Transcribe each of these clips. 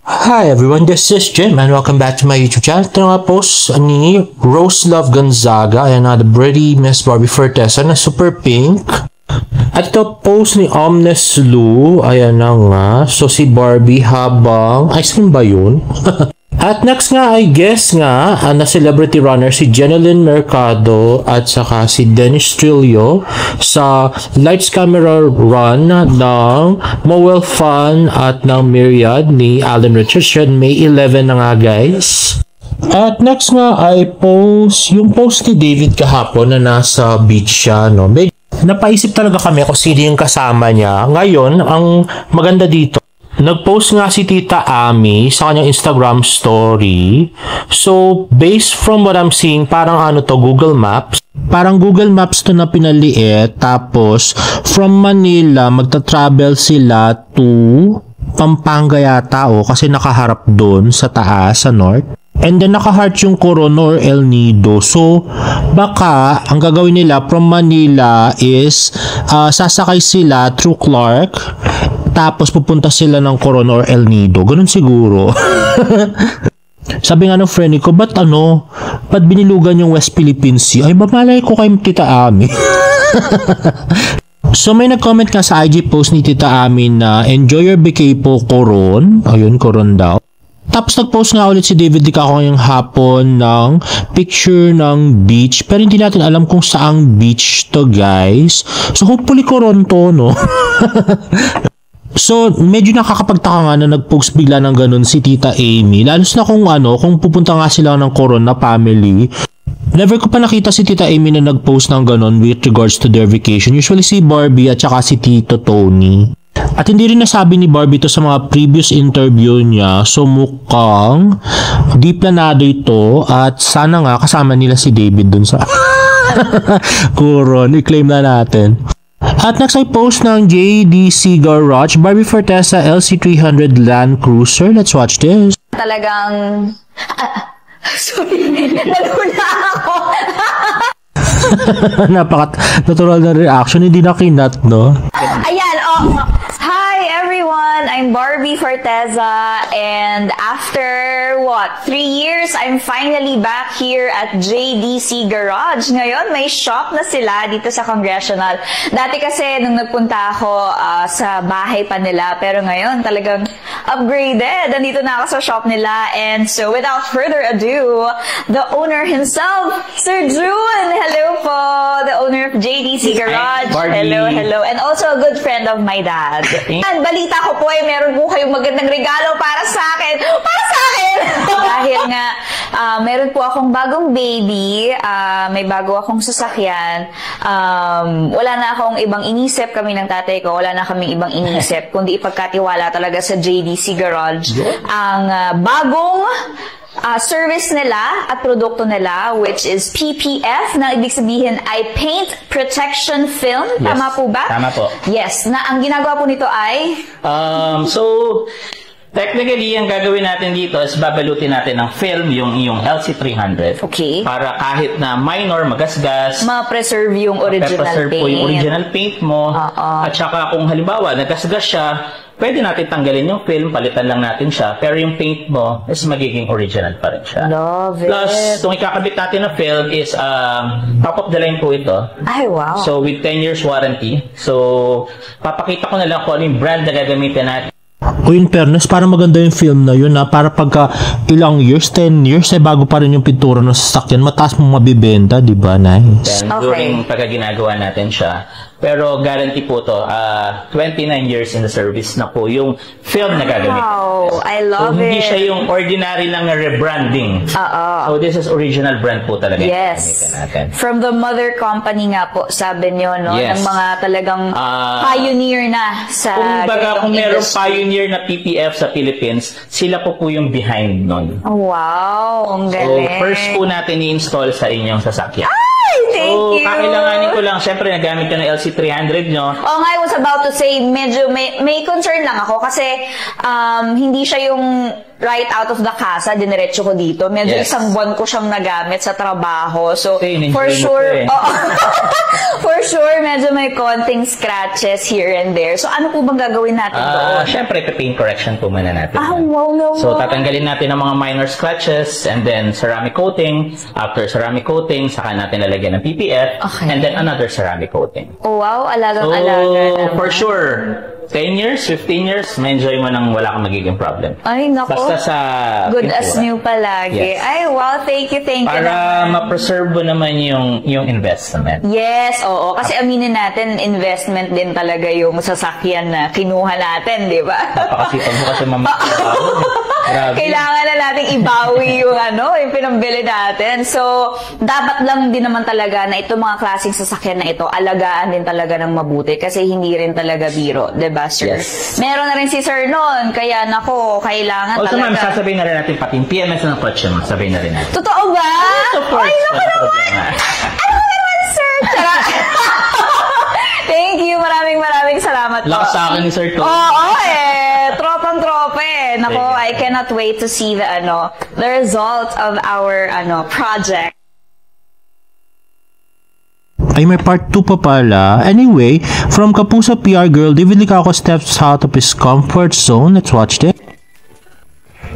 Hi everyone, this is Jim and welcome back to my YouTube channel. Ito nga post ni Rose Love Gonzaga. Ayan na, the pretty Miss Barbie Forteza na super pink. At ito post ni Omnes Lou. Ayan na nga. So si Barbie habang... ice cream ba yun? At next nga, I guess nga, na celebrity runner si Jeneline Mercado at saka si Dennis Trillo sa Lights Camera Run ng Mowel Fun at ng Myriad ni Alan Richardson. May 11 na nga guys. At next nga ay yung post ni David kahapon na nasa beach siya. No? Napaisip talaga kami kung sino yung kasama niya. Ngayon, ang maganda dito, nag-post nga si Tita Ami sa kanyang Instagram story. So, based from what I'm seeing, parang Google Maps. Parang Google Maps to na pinaliit. Tapos, from Manila, magta-travel sila to Pampanga yata kasi nakaharap doon sa taas, sa north. And then naka-heart yung Coronor El Nido. So, baka ang gagawin nila from Manila is sasakay sila through Clark. Tapos pupunta sila ng Coronor El Nido. Ganun siguro. Sabi nga ng friend ko, ba't binilugan yung West Philippine Sea? Ay, bamalay ko kay Tita Ami. So, may nag-comment nga sa IG post ni Tita Ami na enjoy your vacay po, Coron. Ayun, Coron daw. Tapos nag-post nga ulit si David Dicaco ngayong hapon ng picture ng beach. Pero hindi natin alam kung saang beach to, guys. So, hopefully Coron to, no? So, medyo nakakapagtaka nga na nag-post bigla ng ganun si Tita Amy. Lalo na kung pupunta nga sila ng Coron na family. Never ko pa nakita si Tita Amy na nag-post ng ganun with regards to their vacation. Usually si Barbie at saka si Tito Tony. At hindi rin nasabi ni Barbie to sa mga previous interview niya. So mukhang di planado ito. At sana nga kasama nila si David dun sa Coron. I-claim na natin. At next ay post ng JDC Garage, Barbie Forteza LC300 Land Cruiser. Let's watch this. Talagang... sorry, naluna ako. Napaka-natural na reaction. Hindi na kinat, no? Ayan, hi everyone! I'm Barbie Forteza, and after, 3 years, I'm finally back here at JDC Garage. Ngayon, may shop na sila dito sa Congressional. Dati kasi, nung nagpunta ako sa bahay pa nila, pero ngayon, talagang upgraded. Nandito na ako sa shop nila, and so, without further ado, the owner himself, Sir June! Hello po! The owner of JDC Garage. Hello. And also a good friend of my dad. And balita ko po meron po kayong magandang regalo para sa akin. Dahil nga, meron po akong bagong baby, may bago akong sasakyan, wala na akong ibang inisip, kami ng tatay ko, wala na kaming ibang inisip, kundi ipagkatiwala talaga sa JDC Garage ang bagong service nila at produkto nila, which is PPF, na ibig sabihin ay Paint Protection Film. Yes. Tama po ba? Tama po. Yes. Na ang ginagawa po nito ay? Technically, ang gagawin natin dito is babalutin natin ng film yung LC300. Okay. Para kahit na minor, magasgas, ma-preserve yung original paint. Po yung original paint mo. At saka kung halimbawa, nagasgas siya, pwede natin tanggalin yung film, palitan lang natin siya, pero yung paint mo is magiging original pa rin siya. Love it. Plus, itong ikakabit natin na film is top of the line po ito. Ay, wow. So, with 10 years warranty. So, papakita ko na lang kung ano yung brand na gagamitin natin. In fairness, parang maganda yung film na yun para pagka ilang years, 10 years, bago pa rin yung pintura ng sasakyan, mataas mong mabibenta, di ba? Nice. Then, during pagka ginagawa natin siya. Pero guarantee po to, 29 years in the service na po yung film na gagamitin. Wow, I love it. Hindi siya yung ordinary lang na rebranding. So this is original brand po talaga. Yes. Natin. From the mother company nga po, sabi nyo, no? Yes. Ng mga talagang pioneer na sa kung merong pioneer na PPF sa Philippines, sila po yung behind nun. Wow, ang galing. So first po natin i-install sa inyong sasakyan. Thank you. Kakailanganin ko lang, syempre nagamit ko ng LC300 nyo. I was about to say, medyo may concern lang ako kasi hindi siya yung right out of the casa, diniretso ko dito. Medyo Yes. isang buwan ko siyang nagamit sa trabaho. So, Okay, for in-enjoy mo sure, to eh. oo. For sure, medyo may konting scratches here and there. So, ano po bang gagawin natin doon? Syempre, paint correction po muna natin. Wow. So, tatanggalin natin ang mga minor scratches and then ceramic coating. After ceramic coating, saka natin lalagyan ng PPF Okay. and then another ceramic coating. Oh, wow, So, alagang-alaga. for sure, 10 years, 15 years, may enjoy mo nang wala kang magiging problem. Ay, nako. Basta sa Good as pintura. new palagi. Yes. Ay, wow, thank you Para naman. ma-preserve mo naman yung investment. Yes, oo. Kasi aminin natin, investment din talaga yung sasakyan na kinuha natin, di ba? Napakasipag mo kasi Grabe. Kailangan na nating ibawi yung yung pinambili natin. So, dapat lang din naman talaga na itong mga klaseng sasakyan na ito, alagaan din talaga ng mabuti kasi hindi rin talaga biro, 'di ba, sir? Yes. Meron na rin si sir noon, kaya nako, kailangan Also, ma'am, talaga. sasabihin na rin natin pati yung PMS ng kotse mo. Sabihin na rin natin. Totoo ba? Of course, Ay, naku walang naman. problema. Ano naman, sir? Tara. Thank you. Maraming salamat po. Lakas sa akin ni Sir Tom. Oo, tropang-tropa eh. Nako, I cannot wait to see the result of our project. Ay, may part 2 pa pala. Anyway, from Kapuso PR Girl, David Licauco steps out of his comfort zone. Let's watch this.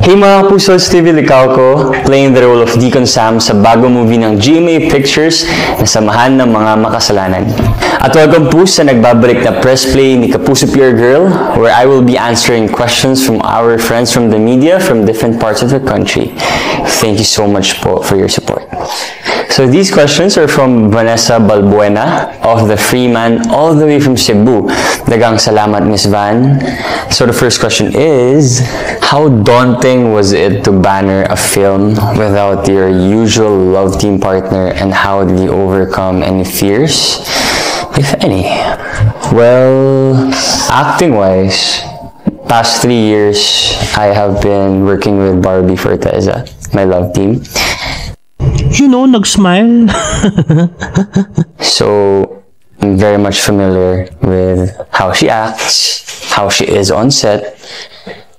Hey mga kapuso, Stevie Licauco, playing the role of Deacon Sam sa bagong movie ng GMA Pictures na Samahan ng Mga Makasalanan. At welcome po sa nagbabalik na press play ni Kapuso PR Girl, where I will be answering questions from our friends from the media from different parts of the country. Thank you so much po for your support. So these questions are from Vanessa Balbuena of the Freeman all the way from Cebu. Dagang salamat, Miss Van. So the first question is, how daunting was it to banner a film without your usual love team partner, and how did you overcome any fears, if any? Well, acting-wise, past 3 years, I have been working with Barbie Forteza, my love team. You know, nag-smile. So, I'm very much familiar with how she acts, how she is on set,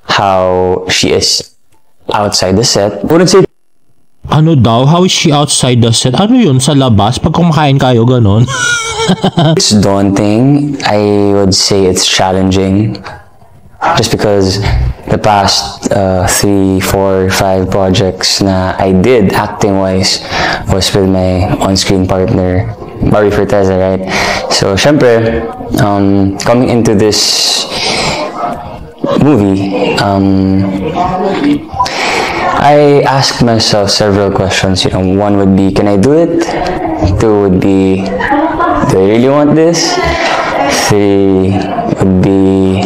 how she is outside the set. Wouldn't say Ano daw? How is she outside the set? Ano yun? Sa labas? Pag kumakain kayo, ganon? it's daunting. I would say it's challenging. Just because the past 3, 4, 5 projects na I did acting-wise was with my on-screen partner, Barbie Forteza, right? So, syempre, coming into this movie, I asked myself several questions. One would be, can I do it? 2 would be, do I really want this? 3 would be,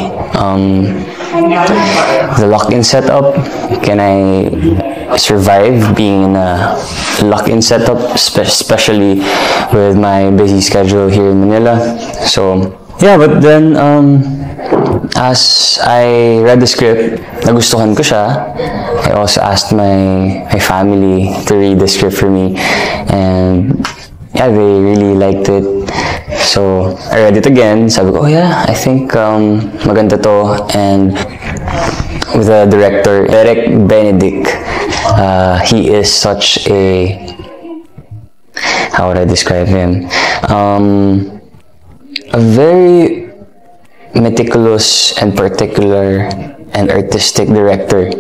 the lock-in setup. Can I survive being in a lock-in setup, especially with my busy schedule here in Manila? So, yeah, but then, as I read the script, nagustuhan ko siya. I also asked my family to read the script for me, and yeah, they really liked it. So, I read it again. Sabi ko, oh yeah, I think maganda to. And with the director, Eric Benedict, he is such a, how would I describe him? A very meticulous and particular and artistic director,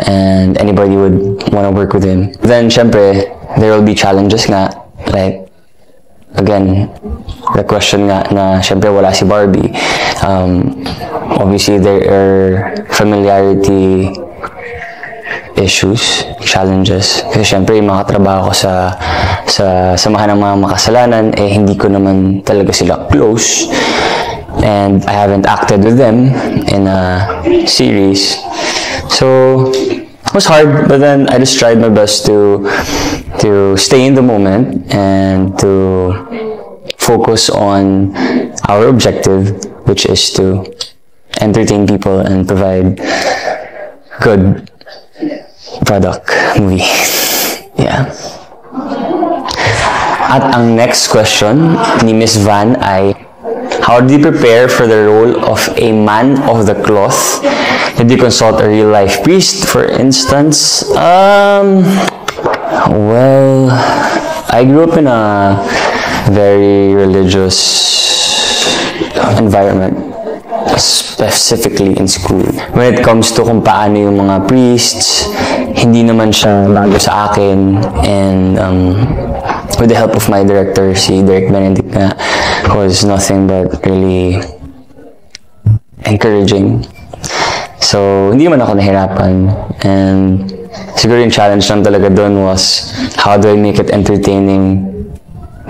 and anybody would want to work with him. Then, syempre, there will be challenges nga, like, again, the question nga na syempre wala si Barbie. Obviously, there are familiarity issues, challenges. Kasi syempre, yung mga trabaho ko sa Samahan ng Mga Makasalanan, hindi ko naman talaga sila close. And I haven't acted with them in a series. So, it was hard, but then I just tried my best to stay in the moment and to focus on our objective, which is to entertain people and provide good product movie. Yeah. At ang next question ni Miss Van ay, how did you prepare for the role of a man of the cloth Did you consult a real-life priest, for instance? Well, I grew up in a very religious environment, specifically in school. When it comes to kung paano yung mga priests, hindi naman siya bago sa akin, and with the help of my director, si Derek Benedict nga, was nothing but really encouraging. So, hindi naman ako nahirapan, and siguro yung challenge lang talaga doon was how do I make it entertaining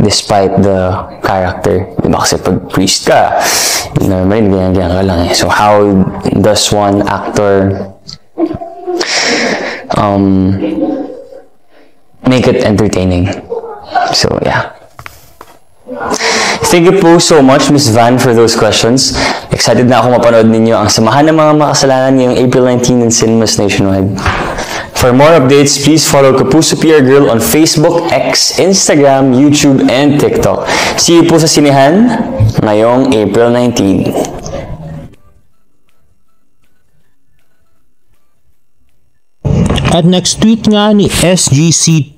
despite the character. Diba kasi pag priest ka, normally ganyan-ganyan ka lang eh. So how does one actor make it entertaining? So yeah. Thank you po so much, Ms. Van, for those questions. Excited na ako mapanood ninyo ang Samahan ng Mga Makasalanan ngayong April 19 in cinemas nationwide. For more updates, please follow Kapuso PR Girl on Facebook, X, Instagram, YouTube, and TikTok. See you po sa sinehan ngayong April 19. At next tweet nga ni SGC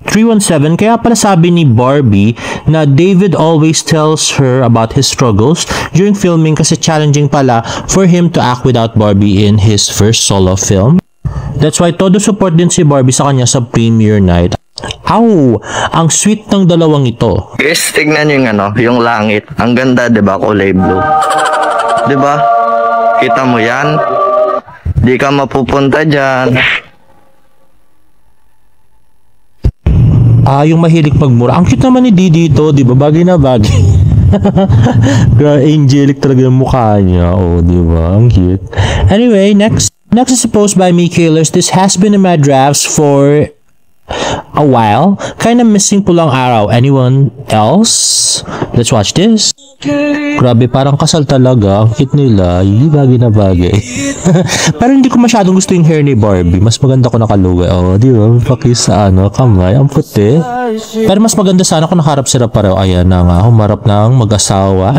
317, kaya pala sabi ni Barbie na David always tells her about his struggles during filming kasi challenging pala for him to act without Barbie in his first solo film. That's why todo support din si Barbie sa kanya sa premiere night. Ang sweet ng dalawang ito. Guys, tignan nyo yung langit. Ang ganda, diba? Kulay blue. Diba? Kita mo yan? Di ka mapupunta dyan. Yung mahilig magmura. Ang cute naman ni Dee dito, di ba? Bagay na bagay. Angelic talaga yung mukha niya. Di ba? Ang cute. Anyway, next is a post by me, Kailers. This has been in my drafts for a while. Kinda missing pulang araw. Anyone else? Let's watch this. Grabe, parang kasal talaga. Ang cute nila. Bagay na bagay. Pero hindi ko masyadong gusto yung hair ni Barbie. Mas maganda ko nakaluwi. Di ba? Pakis sa kamay. Ang puti. Pero mas maganda sana kung nakaharap sila pareho. Ayan na nga. Humarap ng mag-asawa.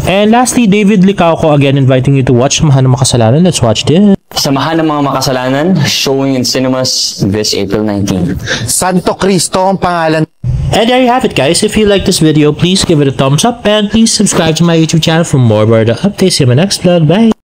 And lastly, David Licauco again inviting you to watch Samahan ng Makasalanan. Let's watch this. Samahan ng Mga Makasalanan, showing in cinemas this April 19. Santo Cristo ang pangalan. And there you have it, guys. If you like this video, please give it a thumbs up and please subscribe to my YouTube channel for more Barda updates. See you in my next vlog. Bye!